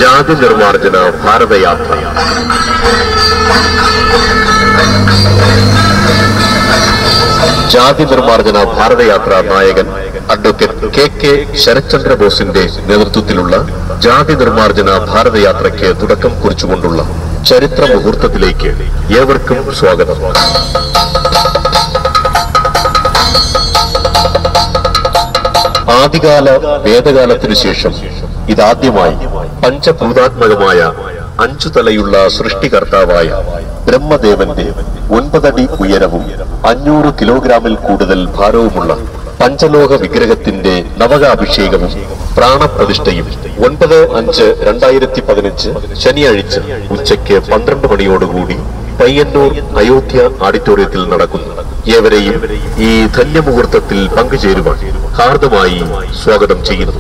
ജാതി നിർമാർജന ഭാരതയാത്ര. ജാതി നിർമാർജന ഭാരതയാത്ര നായകൻ അഡ്വക്കേറ്റ് കെ ശരത്ചന്ദ്ര ബോസിന്റെ നേതൃത്വത്തിലുള്ള ജാതി നിർമാർജന ഭാരതയാത്രയ്ക്ക് തുടക്കം കുറിച്ചുകൊണ്ടുള്ള ചരിത്ര മുഹൂർത്തത്തിലേക്ക് ഏവർക്കും സ്വാഗതം. ആദികാല വേദകാലത്തിനു ശേഷം ഇതാദ്യമായി പഞ്ചഭൂതാത്മകമായ 5 തലയുള്ള സൃഷ്ടികർത്താവായ ബ്രഹ്മദേവന്റെ 9 അടി ഉയരവും 500 കിലോഗ്രാമിൽ കൂടുതൽ ഭാരവുമുള്ള പഞ്ചലോക വിഗ്രഹത്തിന്റെ നവകാഭിഷേകവും പ്രാണപ്രതിഷ്ഠയും 9/5/2015 ശനിയാഴ്ച ഉച്ചയ്ക്ക് 12 മണിയോടുകൂടി പയ്യന്നൂർ അയോധ്യ ഓഡിറ്റോറിയത്തിൽ നടക്കുന്നു. ഏവരെയും ഈ ധന്യമുഹൂർത്തത്തിൽ പങ്കുചേരുവാൻ ഹാർദമായി സ്വാഗതം ചെയ്യുന്നു.